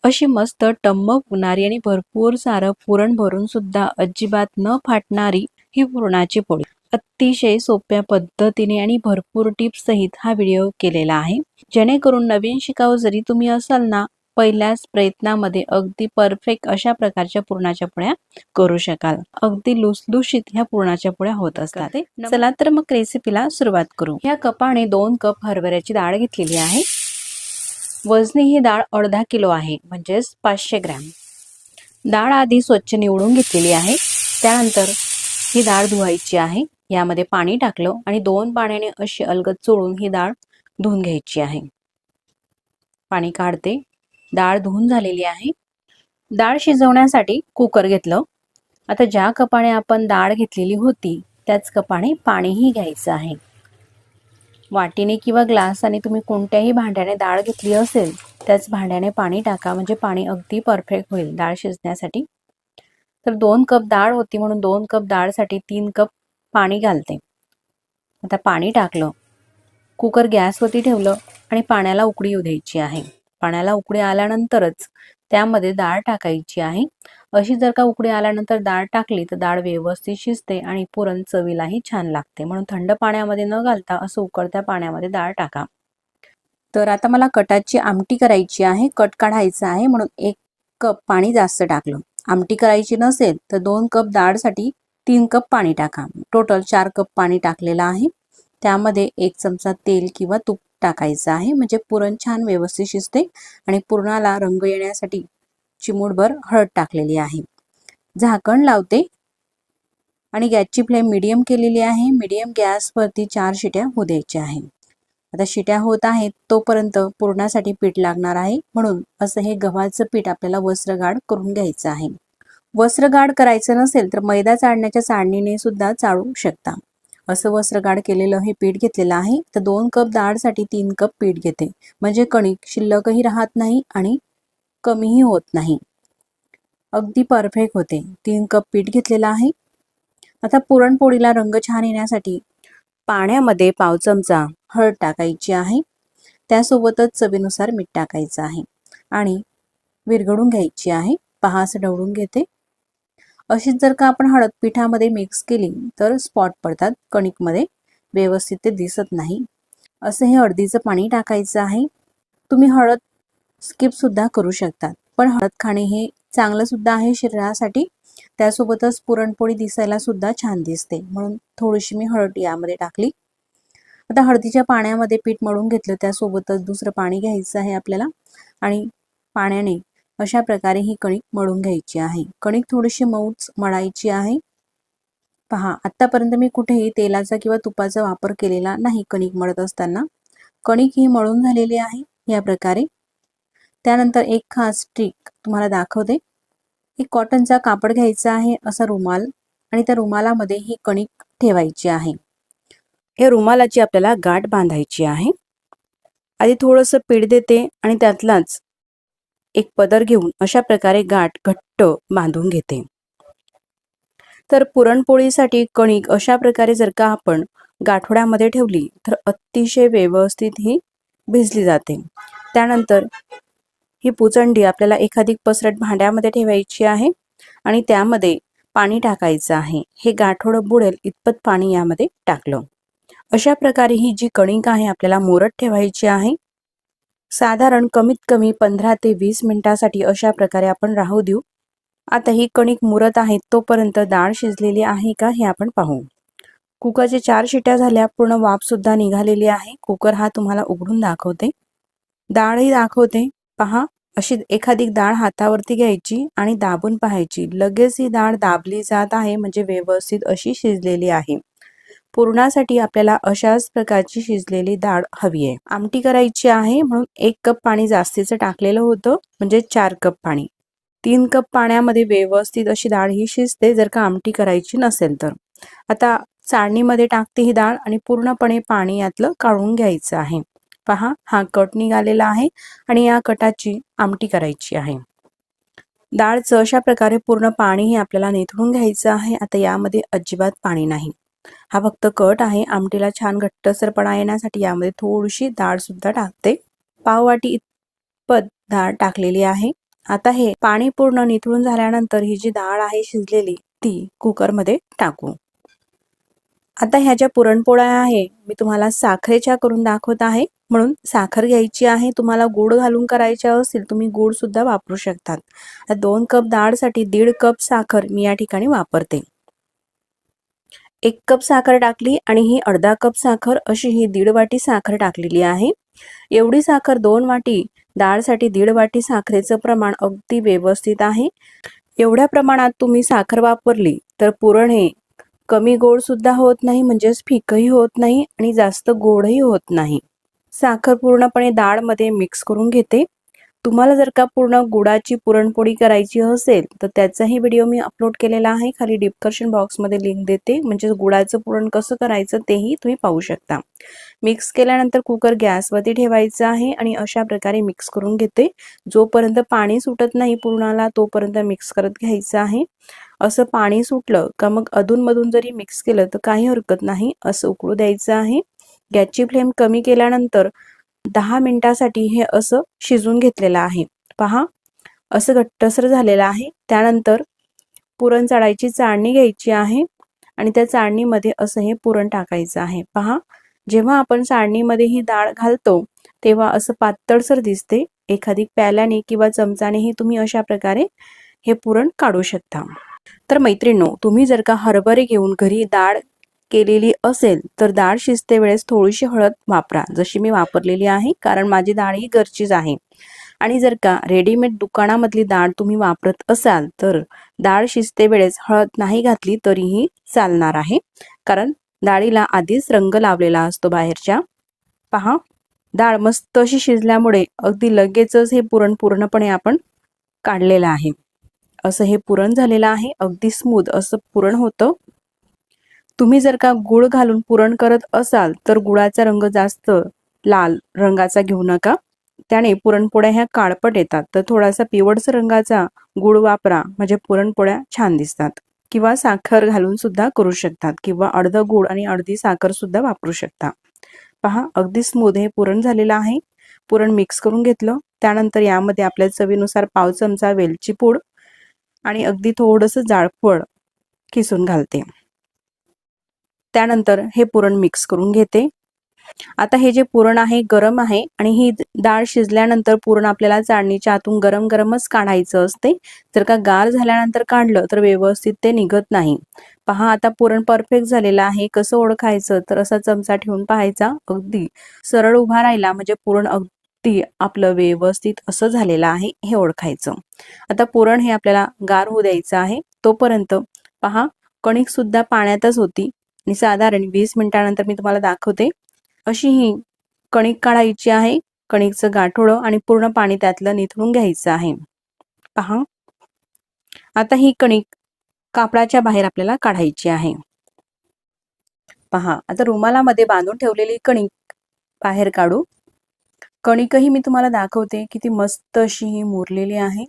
अशी मस्त टम्म फुगणारी आणि भरपूर सारं पुरण भरून सुद्धा अजिबात न फाटणारी ही पुरणाची पोळी अतिशय सोप्या पद्धतीने आणि भरपूर टिप्स सहित हा व्हिडिओ केलेला आहे, जेणेकरून नवीन शिकाऊ जरी तुम्ही असाल ना, पहिल्याच प्रयत्नामध्ये अगदी परफेक्ट अशा प्रकारच्या पुरणाच्या पोळ्या करू शकाल। अगदी लुसलुशीत ह्या पुरणाच्या पोळ्या होत असतात। चला तर मग रेसिपीला सुरुवात करू। ह्या कपाने 2 कप हरभऱ्याची डाळ घेतलेली आहे। वजनी ही डाळ अर्धा किलो आहे, म्हणजेच 500 ग्रॅम। डाळ आधी स्वच्छ निवडून घेतलेली आहे। त्यानंतर ही डाळ धुवायची आहे। यामध्ये पाणी टाकलं आणि 2 पाण्याने अशी अलगद चोळून ही डाळ धुवून घ्यायची आहे। पाणी काढते। डाळ धुवून झालेली आहे। डाळ शिजवण्यासाठी कुकर घेतलं। आता ज्या कपाने आपण डाळ घेतलेली होती त्याच कपाने पाणीही घ्यायचं आहे। वाटीने किंवा ग्लासाने तुम्ही कोणत्याही भांड्याने डाळ घेतली असेल त्याच भांड्याने पाणी टाका, म्हणजे पाणी अगदी परफेक्ट होईल डाळ शिजण्यासाठी। तर 2 कप डाळ होती म्हणून 2 कप डाळसाठी 3 कप पाणी घालते। आता पाणी टाकलं, कुकर गॅसवरती ठेवलं आणि पाण्याला उकळी येऊ द्यायची आहे। पाण्याला उकळी आल्यानंतरच त्यामध्ये डाळ टाकायची आहे। अशी जर का उकळी आल्यानंतर डाळ टाकली तर डाळ व्यवस्थित शिजते आणि पुरण चवीलाही छान लागते, म्हणून थंड पाण्यामध्ये न घालता असं उकळत्या पाण्यामध्ये डाळ टाका। तर आता मला कटाची आमटी करायची आहे, कट काढायचा आहे, म्हणून 1 कप पाणी जास्त टाकलं। आमटी करायची नसेल तर 2 कप डाळसाठी 3 कप पाणी टाका। टोटल 4 कप पाणी टाकलेलं आहे। त्यामध्ये 1 चमचा तेल किंवा तूप टाकायचं आहे, म्हणजे पुरण छान व्यवस्थित शिजते। आणि पुरणाला रंग येण्यासाठी चिमूटभर हळद टाकलेली आहे। झाकण लावते आणि गॅसची फ्लेम मीडियम केलेली आहे। मीडियम गॅसवरती 4 शिट्या होऊ द्यायच्या आहे। आता शिट्या होत आहेत तोपर्यंत पुरणासाठी पीठ लागणार आहे, म्हणून असं हे गव्हाचं पीठ आपल्याला वस्त्रगाळ करून घ्यायचं आहे। वस्त्रगाळ करायचं नसेल तर मैदा चाळण्याच्या चाळणीने सुद्धा चाळू शकता। असं वस्त्रगाळ केलेलं हे पीठ घेतलेलं आहे। तर 2 कप डाळसाठी 3 कप पीठ घेते, म्हणजे कणिक शिल्लकही राहत नाही आणि कमीही होत नाही, अगदी परफेक्ट होते। 3 कप पीठ घेतलेलं आहे। आता पुरणपोळीला रंग छान येण्यासाठी पाण्यामध्ये पाव चमचा हळद टाकायची आहे। त्यासोबतच चवीनुसार मीठ टाकायचं आहे आणि विरघळून घ्यायची आहे। पहा असं ढवळून घेते। अशीच जर का आपण हळद पिठामध्ये मिक्स केली तर स्पॉट पडतात कणिकमध्ये, व्यवस्थित ते दिसत नाही। असं हे हळदीचं पाणी टाकायचं आहे। तुम्ही हळद स्किप सुद्धा करू शकतात, पण हळद खाणे हे चांगलं सुद्धा आहे शरीरासाठी। त्यासोबतच पुरणपोळी दिसायला सुद्धा छान दिसते, म्हणून थोडीशी मी हळद यामध्ये टाकली। आता हळदीच्या पाण्यामध्ये पीठ मळून घेतलं, त्यासोबतच दुसरं पाणी घ्यायचं आहे आपल्याला आणि पाण्याने अशा प्रकारे ही कणिक मळून घ्यायची आहे। कणिक थोडीशी मऊच मळायची आहे। पहा आतापर्यंत मी कुठेही तेलाचा किंवा तुपाचा वापर केलेला नाही कणिक मळत असताना। कणिक ही मळून झालेली आहे या प्रकारे। त्यानंतर एक खास ट्रिक तुम्हाला दाखवते। एक कॉटनचा कापड घ्यायचा आहे, असा रुमाल, आणि त्या रुमालामध्ये ही कणिक ठेवायची आहे। या रुमालाची आपल्याला गाठ बांधायची आहे। आधी थोडंसं पीठ देते आणि त्यातलाच एक पदर घेऊन अशा प्रकारे गाठ घट्ट बांधून घेते। तर पुरणपोळीसाठी कणिक अशा प्रकारे जर का आपण गाठोड्यामध्ये ठेवली तर अतिशय व्यवस्थित ही भिजली जाते। त्यानंतर ही पुचंडी आपल्याला एखादी पसरट भांड्यामध्ये ठेवायची आहे आणि त्यामध्ये पाणी टाकायचं आहे। हे गाठोडं बुडेल इतपत पाणी यामध्ये टाकलं। अशा प्रकारे ही जी कणिक आहे आपल्याला मुरत ठेवायची आहे। साधारण कमीत कमी 15 ते 20 मिनिटांसाठी अशा प्रकारे आपण राहू देऊ। आता ही कणिक मुरत आहे तोपर्यंत डाळ शिजलेली आहे का हे आपण पाहू। कुकरच्या 4 शिट्या झाल्या, पूर्ण वाफ सुद्धा निघालेली आहे। कुकर हा तुम्हाला उघडून दाखवते, डाळही दाखवते। पहा अशी एखादी डाळ हातावरती घ्यायची आणि दाबून पाहायची, लगेच ही डाळ दाबली जात आहे, म्हणजे व्यवस्थित अशी शिजलेली आहे। पुरणासाठी आपल्याला अशाच प्रकारची शिजलेली डाळ हवी आहे। आमटी करायची आहे म्हणून 1 कप पाणी जास्तीचं टाकलेलं होतं, म्हणजे 4 कप पाणी। 3 कप पाण्यामध्ये व्यवस्थित अशी डाळ ही शिजते जर का आमटी करायची नसेल तर। आता चाळणीमध्ये टाकते ही डाळ आणि पूर्णपणे पाणी यातलं काढून घ्यायचं आहे। पहा हा कट निघालेला आहे आणि या कटाची आमटी करायची आहे। डाळचं अशा प्रकारे पूर्ण पाणी हे आपल्याला निथळून घ्यायचं आहे। आता यामध्ये अजिबात पाणी नाही, हा फक्त कट आहे। आमटीला छान घट्टसरपणा येण्यासाठी यामध्ये थोडीशी डाळ सुद्धा टाकते। पाववाटी पद डाळ टाकलेली आहे। आता हे पाणी पूर्ण निथळून झाल्यानंतर ही जी डाळ आहे शिजलेली ती कुकरमध्ये टाकू। आता ह्या ज्या पुरणपोळ्या आहे मी तुम्हाला साखरेच्या करून दाखवत आहे, म्हणून साखर घ्यायची आहे। तुम्हाला गूळ घालून करायच्या असतील तुम्ही गूळ सुद्धा वापरू शकतात। 2 कप डाळसाठी 1.5 कप साखर मी या ठिकाणी वापरते। 1 कप साखर टाकली आणि ही अर्धा कप साखर अशी ही 1.5 वाटी साखर टाकलेली आहे। एवढी साखर 2 वाटी डाळसाठी 1.5 वाटी साखरेचं प्रमाण अगदी व्यवस्थित आहे। एवढ्या प्रमाणात तुम्ही साखर वापरली तर पुरण हे कमी गोड सुद्धा होत नाही, म्हणजेच फिकही होत नाही आणि जास्त गोडही होत नाही। साखर पूर्णपणे डाळ मध्ये मिक्स करून घेते। तुम्हाला जर का पूर्ण गुळाची पुरणपोळी करायची असेल तर त्याचाही व्हिडिओ मी अपलोड केलेला आहे, खाली डिस्क्रिप्शन बॉक्स मध्ये लिंक देते, म्हणजे गुळाचं पुरण कसं करायचं तेही तुम्ही पाहू शकता। मिक्स केल्यानंतर कुकर गॅसवरती ठेवायचा आहे आणि अशा प्रकारे मिक्स करून घेते। जोपर्यंत पाणी सुटत नाही पुरणाला तोपर्यंत मिक्स करत घ्यायचं आहे। असं पाणी सुटलं का मग अधूनमधून जरी मिक्स केलं तर काही हरकत नाही, असं उकळू द्यायचं आहे। गॅसची फ्लेम कमी केल्यानंतर 10 मिनिटांसाठी हे असं शिजून घेतलेलं आहे। पहा असं घट्टसर झालेलं आहे। त्यानंतर पुरण चाळायची चाळणी घ्यायची आहे आणि त्या चाळणीमध्ये असं हे पुरण टाकायचं आहे। पहा जेव्हा आपण चाळणीमध्ये ही डाळ घालतो तेव्हा असं पातळसर दिसते। एखादी प्याल्याने किंवा चमचानेही तुम्ही अशा प्रकारे हे पुरण काढू शकता। तर मैत्रिणींनो, तुम्ही जर का हरभरे घेऊन घरी डाळ केलेली असेल तर डाळ शिजते वेळेस थोडीशी हळद वापरा, जशी मी वापरलेली आहे, कारण माझी डाळ ही घरचीच आहे। आणि जर का रेडीमेड दुकानामधली डाळ तुम्ही वापरत असाल तर डाळ शिजते वेळेस हळद नाही घातली तरीही चालणार आहे, कारण डाळीला आधीच रंग लावलेला असतो बाहेरच्या। पहा डाळ मस्त अशी शिजल्यामुळे अगदी लगेचच हे पुरण पूर्णपणे आपण काढलेलं आहे। असं हे पुरण झालेलं आहे, अगदी स्मूथ असं पुरण होतं। तुम्ही जर का गुळ घालून पुरण करत असाल तर गुळाचा रंग जास्त लाल रंगाचा घेऊ नका, त्याने पुरणपोळ्या ह्या काळपट येतात। तर थोडासा पिवळसर रंगाचा गुळ वापरा, म्हणजे पुरणपोळ्या छान दिसतात। किंवा साखर घालून सुद्धा करू शकतात, किंवा अर्ध गुळ आणि अर्धी साखर सुद्धा वापरू शकता। पहा अगदी स्मूथ हे पुरण झालेलं आहे। पुरण मिक्स करून घेतलं, त्यानंतर यामध्ये आपल्या चवीनुसार पाव चमचा वेलची पूड आणि अगदी थोडंसं जायफळ किसून घालते। त्यानंतर हे पुरण मिक्स करून घेते। आता हे जे पुरण आहे गरम आहे आणि ही डाळ शिजल्यानंतर पुरण आपल्याला चाळणीच्या आतून गरम गरमच काढायचं असते। जर का गार झाल्यानंतर काढलं तर व्यवस्थित ते निघत नाही। पहा आता पुरण परफेक्ट झालेलं आहे। कसं ओळखायचं तर असा चमचा ठेवून पाहायचा, अगदी सरळ उभा राहिला म्हणजे पुरण अगदी आपलं व्यवस्थित असं झालेलं आहे हे ओळखायचं। आता पुरण हे आपल्याला गार होऊ द्यायचं आहे। तोपर्यंत पहा कणिक सुद्धा पाण्यातच होती आणि साधारण 20 मिनिटांनंतर मी तुम्हाला दाखवते। अशी ही कणिक काढायची आहे, कणिकचं गाठोडं आणि पूर्ण पाणी त्यातलं निथळून घ्यायचं आहे। पहा आता ही कणिक कापडाच्या बाहेर आपल्याला काढायची आहे। पहा आता रुमालामध्ये बांधून ठेवलेली कणिक बाहेर काढू। कणिकही मी तुम्हाला दाखवते किती मस्त अशी ही मुरलेली आहे।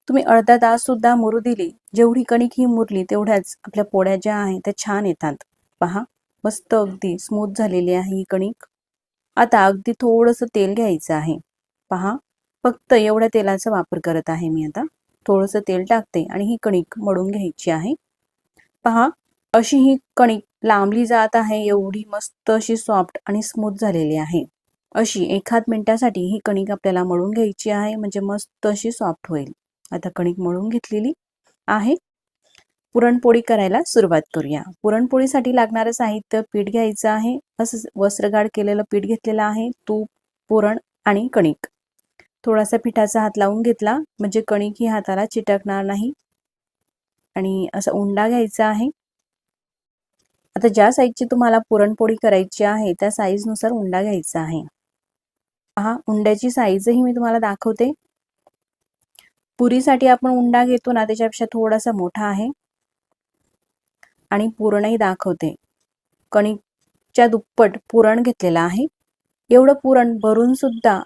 तुम्ही अर्धा तास सुद्धा मुरू दिली, जेवढी कणिक ही मुरली तेवढ्याच आपल्या पोळ्या ज्या आहेत त्या छान येतात। पहा मस्त अगदी स्मूथ झालेली आहे ही कणिक। आता अगदी थोडंसं तेल घ्यायचं आहे। पहा फक्त एवढ्या तेलाचा वापर करत आहे मी। आता थोडंसं तेल टाकते आणि ही कणिक मळून घ्यायची आहे। पहा अशी ही कणिक लांबली जात आहे, एवढी मस्त अशी सॉफ्ट आणि स्मूथ झालेली आहे। अशी 1 मिनिटासाठी ही कणिक आपल्याला मळून घ्यायची आहे, म्हणजे मस्त अशी सॉफ्ट होईल। आता कणिक मळून घेतलेली आहे। पुरणपोळी करायला सुरुवात करूया। पुरणपोळीसाठी लागणारं साहित्य पीठ घ्यायचं आहे, असं वस्त्रगाळ केलेलं पीठ घेतलेलं आहे। तूप, पुरण आणि कणिक। थोडासा पिठाचा हात लावून घेतला म्हणजे कणिक ही हाताला चिटकणार नाही। आणि असा उंडा घ्यायचा आहे। आता ज्या साईजची तुम्हाला पुरणपोळी करायची आहे त्या साईजनुसार उंडा घ्यायचा आहे। पहा उंड्याची साईजही मी तुम्हाला दाखवते। पुरीसाठी आपण उंडा घेतो ना त्याच्यापेक्षा थोडासा मोठा आहे। आणि पुरणही दाखवते, कणिकच्या दुप्पट पुरण घेतलेलं आहे। एवढं पुरण भरून सुद्धा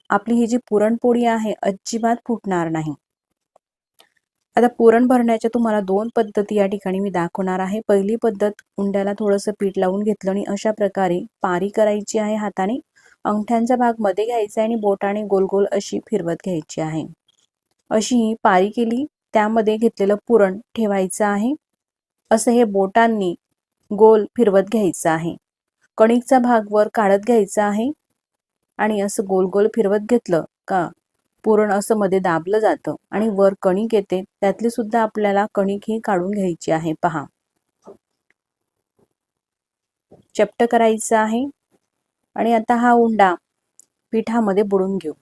आपली ही जी पुरणपोळी आहे अजिबात फुटणार नाही। आता पुरण भरण्याच्या तुम्हाला 2 पद्धती या ठिकाणी मी दाखवणार आहे। पहिली पद्धत, उंड्याला थोडंसं पीठ लावून घेतलं आणि अशा प्रकारे पारी करायची आहे हाताने। अंगठ्यांचा भाग मध्ये घ्यायचा आणि बोटाने गोल गोल अशी फिरवत घ्यायची आहे. अशी ही पारी केली, त्यामध्ये घेतलेलं पुरण ठेवायचं आहे. असं हे बोटांनी गोल फिरवत घ्यायचं आहे. कणिकचा भाग वर काढत घ्यायचा आहे आणि असं गोल गोल फिरवत घेतलं का पुरण असं मध्ये दाबलं जातं आणि वर कणिक येते. त्यातली सुद्धा आपल्याला कणिक ही काढून घ्यायची आहे. पहा, चपट करायचं आहे आणि आता हा उंडा पिठामध्ये बुडून घेऊ.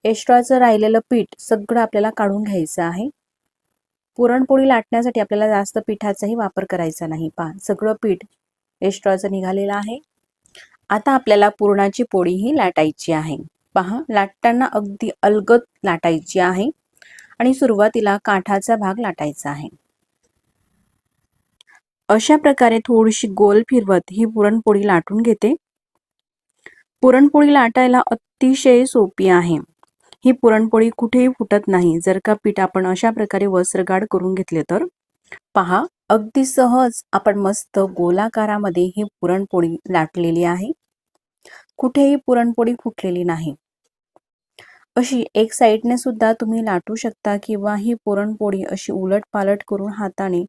एक्स्ट्राचं राहिलेलं पीठ सगळं आपल्याला काढून घ्यायचं आहे. पुरणपोळी लाटण्यासाठी आपल्याला जास्त पिठाचाही वापर करायचा नाही. पहा, सगळं पीठ एक्स्ट्राचं निघालेलं आहे. आता आपल्याला पुरणाची पोळी ही लाटायची आहे. पहा, लाटताना अगदी अलगद लाटायची आहे आणि सुरुवातीला काठाचा भाग लाटायचा आहे. अशा प्रकारे थोडीशी गोल फिरवत ही पुरणपोळी लाटून घेते. पुरणपोळी लाटायला अतिशय सोपी आहे. ही पुरणपोळी कुठेही फुटत नाही जर का पीठ आपण अशा प्रकारे वस्त्रगाढ करून घेतले तर. पहा, अगदी सहज आपण मस्त गोलाकारामध्ये ही पुरणपोळी लाटलेली आहे. कुठेही पुरणपोळी फुटलेली नाही. अशी एक साईडने सुद्धा तुम्ही लाटू शकता किंवा ही पुरणपोळी अशी उलट पालट करून हाताने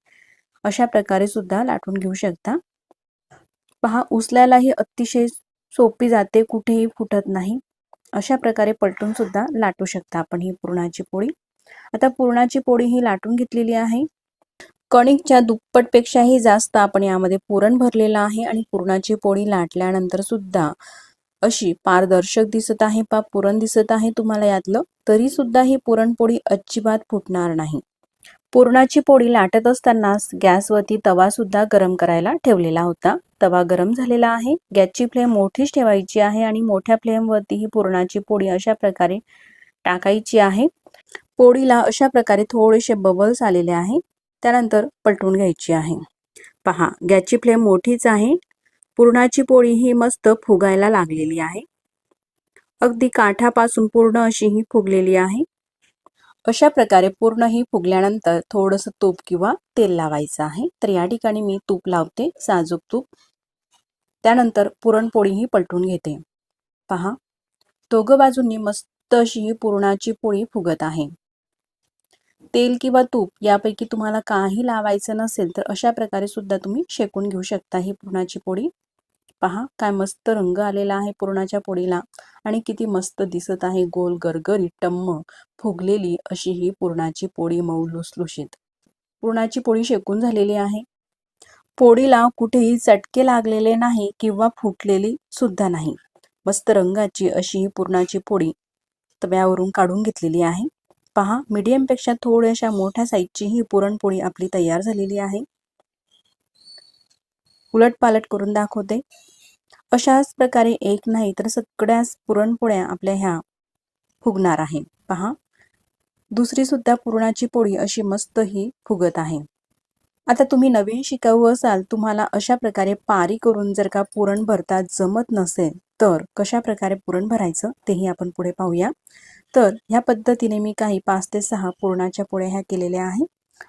अशा प्रकारे सुद्धा लाटून घेऊ शकता. पहा, उचलायलाही अतिशय सोपी जाते, कुठेही फुटत नाही. अशा प्रकारे पलटून सुद्धा लाटू शकता आपण ही पुरणाची पोळी. आता पुरणाची पोळी ही लाटून घेतलेली आहे. कणिकच्या दुप्पटपेक्षाही जास्त आपण यामध्ये पुरण भरलेलं आहे आणि पुरणाची पोळी लाटल्यानंतर सुद्धा अशी पारदर्शक दिसत आहे. पुरण दिसत आहे तुम्हाला यातलं, तरी सुद्धा ही पुरणपोळी अजिबात फुटणार नाही. पुरणाची पोळी लाटत असताना गॅसवरती तवा सुद्धा गरम करायला ठेवलेला होता. तवा गरम झालेला आहे. गॅसची फ्लेम मोठीच ठेवायची आहे आणि मोठ्या फ्लेमवरती ही पुरणाची पोळी अशा प्रकारे टाकायची आहे. पोळीला अशा प्रकारे थोडेसे बबल्स आलेले आहे. त्यानंतर पलटून घ्यायची आहे. पहा, गॅसची फ्लेम मोठीच आहे. पुरणाची पोळी ही मस्त फुगायला लागलेली आहे. अगदी काठापासून पूर्ण अशी ही फुगलेली आहे. अशा प्रकारे पूर्ण ही फुगल्यानंतर थोडंसं तूप किंवा तेल लावायचं आहे. तर या ठिकाणी मी तूप लावते, साजूक तूप. त्यानंतर पुरणपोळी ही पलटून घेते. पहा, दोघं बाजूंनी मस्त अशी ही पुरणाची पोळी फुगत आहे. तेल किंवा तूप यापैकी तुम्हाला काही लावायचं नसेल तर अशा प्रकारे सुद्धा तुम्ही शेकून घेऊ शकता ही पुरणाची पोळी. पहा, काय मस्त रंग आलेला आहे पुरणाच्या पोळीला आणि किती मस्त दिसत आहे. गोल गरगरीत टम्म फुगलेली अशी ही पुरणाची पोळी, मऊ लुसलुशीत. पुरणाची पोळी शेकून झालेली आहे. पोळीला कुठेही चटके लागलेले नाही किंवा फुटलेली सुद्धा नाही. मस्त रंगाची अशी ही पुरणाची पोळी तव्यावरून काढून घेतलेली आहे. पहा, मीडियम पेक्षा थोड्याशा मोठ्या साईजची ही पुरणपोळी आपली तयार झालेली आहे. उलट पालट करून दाखवते. अशाच प्रकारे एक नाही तर सगळ्याच पुरणपोळ्या आपल्या ह्या फुगणार आहे. पहा, दुसरी सुद्धा पुरणाची पोळी अशी मस्त ही फुगत आहे. आता तुम्ही नवीन शिकाऊ असाल, तुम्हाला अशा प्रकारे पारी करून जर का पुरण भरता जमत नसेल तर कशा प्रकारे पुरण भरायचं तेही आपण पुढे पाहूया. तर ह्या पद्धतीने मी काही 5 ते 6 पुरणाच्या पोळ्या ह्या केलेल्या आहे.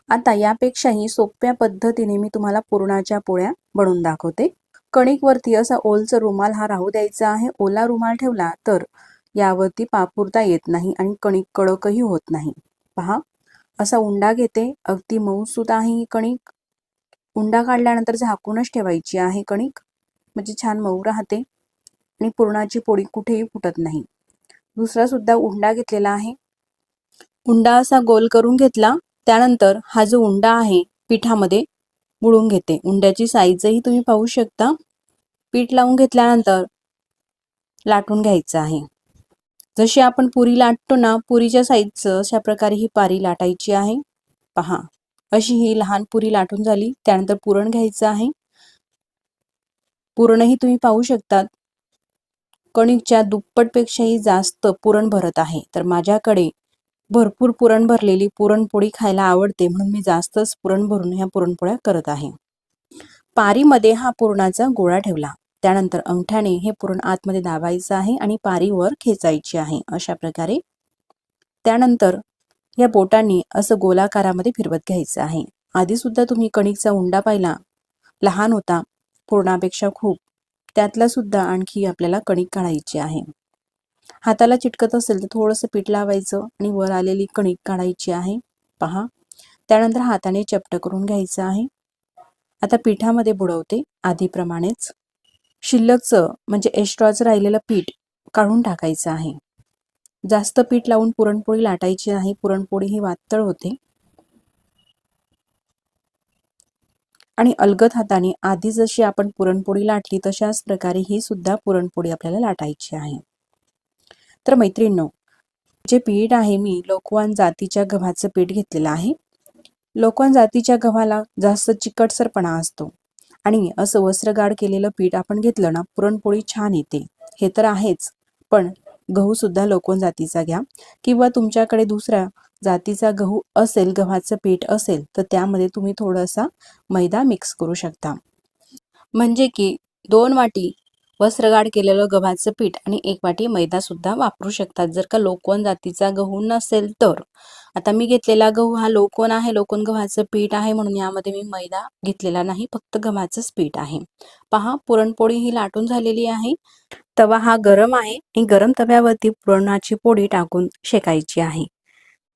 आता यापेक्षाही सोप्या पद्धतीने मी तुम्हाला पुरणाच्या पोळ्या बनवून दाखवते. कणिकवरती असा ओलचा रुमाल हा राहू द्यायचा आहे. ओला रुमाल ठेवला तर यावरती पापुरता येत नाही आणि कणिक कडकही होत नाही. पहा, असा उंडा घेते. अगदी मऊसूत आहे ही कणिक. उंडा काढल्यानंतर झाकूनच ठेवायची आहे कणिक, म्हणजे छान मऊ राहते आणि पुरणाची पोळी कुठेही फुटत नाही. दुसरा सुद्धा उंडा घेतलेला आहे. उंडा असा गोल करून घेतला. त्यानंतर हा जो उंडा आहे पिठामध्ये बुडवून घेते. उंड्याची साईजही तुम्ही पाहू शकता. पीठ लावून घेतल्यानंतर लाटून घ्यायचं आहे. जशी आपण पुरी लाटतो ना, पुरीच्या साईजचं अशा प्रकारे ही पारी लाटायची आहे. पहा, अशी ही लहान पुरी लाटून झाली. त्यानंतर पुरण घ्यायचं आहे. पुरणही तुम्ही पाहू शकतात, कणिकच्या दुप्पटपेक्षाही जास्त पुरण भरत आहे. तर माझ्याकडे भरपूर पुरण भरलेली पुरणपोळी खायला आवडते, म्हणून मी जास्तच पुरण भरून ह्या पुरणपोळ्या करत आहे. पारीमध्ये हा पुरणाचा गोळा ठेवला. त्यानंतर अंगठ्याने हे पुरण आतमध्ये दाबायचं आहे आणि पारीवर खेचायची आहे अशा प्रकारे. त्यानंतर या बोटांनी असं गोलाकारामध्ये फिरवत घ्यायचं आहे. आधी सुद्धा तुम्ही कणिकचा उंडा पाहिला, लहान होता, पुरणापेक्षा खूप. त्यातला सुद्धा आणखी आपल्याला कणिक काढायची आहे. हाताला चिटकत असेल तर थोडंसं पीठ लावायचं आणि वर आलेली कणिक काढायची आहे. पहा, त्यानंतर हाताने चपट करून घ्यायचं आहे. आता पिठामध्ये बुडवते आधीप्रमाणेच. शिल्लकचं म्हणजे एक्स्ट्राचं राहिलेलं पीठ काढून टाकायचं आहे. जास्त पीठ लावून पुरणपोळी लाटायची नाही, पुरणपोळी ही वातळ होते. आणि अलगद हाताने आधी जशी आपण पुरणपोळी लाटली तशाच प्रकारे ही सुद्धा पुरणपोळी आपल्याला लाटायची आहे. तर मैत्रिणींनो, जे पीठ आहे मी लोकवान जातीच्या गव्हाचं पीठ घेतलेलं आहे. लोकवान जातीच्या गव्हाला जास्त चिकटसरपणा असतो आणि असं वस्त्रगाळ केलेलं पीठ आपण घेतलं ना, पुरणपोळी छान येते. हे तर आहेच, पण गहू सुद्धा लोकवान जातीचा घ्या किंवा तुमच्याकडे दुसऱ्या जातीचा गहू असेल, गव्हाचं पीठ असेल तर त्यामध्ये तुम्ही थोडासा मैदा मिक्स करू शकता. म्हणजे की 2 वाटी वस्त्रगाळ केलेलं गव्हाचं पीठ आणि 1 वाटी मैदा सुद्धा वापरू शकतात, जर का लोकवन जातीचा गहू नसेल तर. आता मी घेतलेला गहू हा लोकवन आहे, लोकवन गव्हाचं पीठ आहे, म्हणून यामध्ये मी मैदा घेतलेला नाही, फक्त गव्हाचंच पीठ आहे. पहा, पुरणपोळी ही लाटून झालेली आहे. तवा हा गरम आहे आणि गरम तव्यावरती पुरणाची पोळी टाकून शेकायची आहे.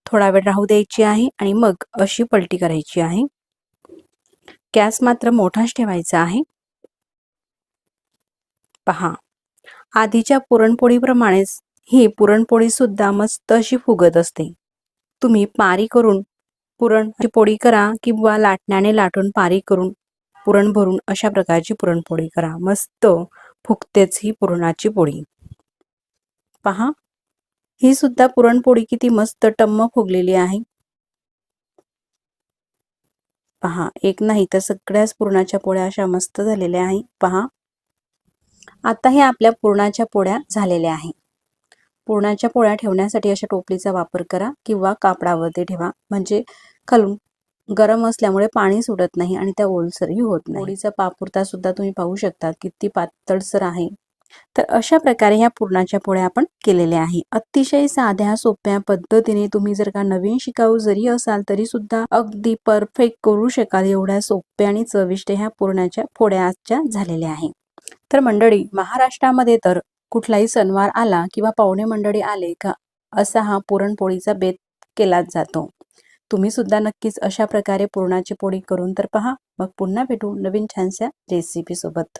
थोडा वेळ राहू द्यायची आहे आणि मग अशी पलटी करायची आहे. गॅस मात्र मोठाच ठेवायचा आहे. पहा, आधीच्या पुरणपोळीप्रमाणेच ही पुरणपोळी सुद्धा मस्त अशी फुगत असते. तुम्ही पारी करून पुरणची पोळी करा किंवा लाटण्याने लाटून पारी करून पुरण भरून अशा प्रकारची पुरणपोळी करा, मस्त फुगतेच ही पुरणाची पोळी. पहा, ही सुद्धा पुरणपोळी किती मस्त टम्म फुगलेली आहे. पहा, एक नाही तर सगळ्याच पुरणाच्या पोळ्या अशा मस्त झालेल्या आहे. पहा, आता हे आपल्या पुरणाच्या पोळ्या झालेल्या आहे. पुरणाच्या पोळ्या ठेवण्यासाठी अशा टोपलीचा वापर करा किंवा कापडावरती ठेवा, म्हणजे खालून गरम असल्यामुळे पाणी सुटत नाही आणि त्या ओलसरही होत नाही. पोळीचा पापुरता सुद्धा तुम्ही पाहू शकता किती पातळसर आहे. तर अशा प्रकारे ह्या पुरणाच्या पोळ्या आपण केलेल्या आहे. अतिशय साध्या सोप्या पद्धतीने तुम्ही जर का नवीन शिकाऊ जरी असाल तरी सुद्धा अगदी परफेक्ट करू शकाल, एवढ्या सोप्या आणि चविष्ट ह्या पुरणाच्या पोळ्या आजच्या झालेल्या आहे. तर मंडळी, महाराष्ट्रामध्ये तर कुठलाही सणवार आला किंवा पाहुणे मंडळी आले का असा हा पुरणपोळीचा बेत केलाच जातो. तुम्ही सुद्धा नक्कीच अशा प्रकारे पुरणाची पोळी करून तर पहा. मग पुन्हा भेटू नवीन छानशा रेसिपी सोबत.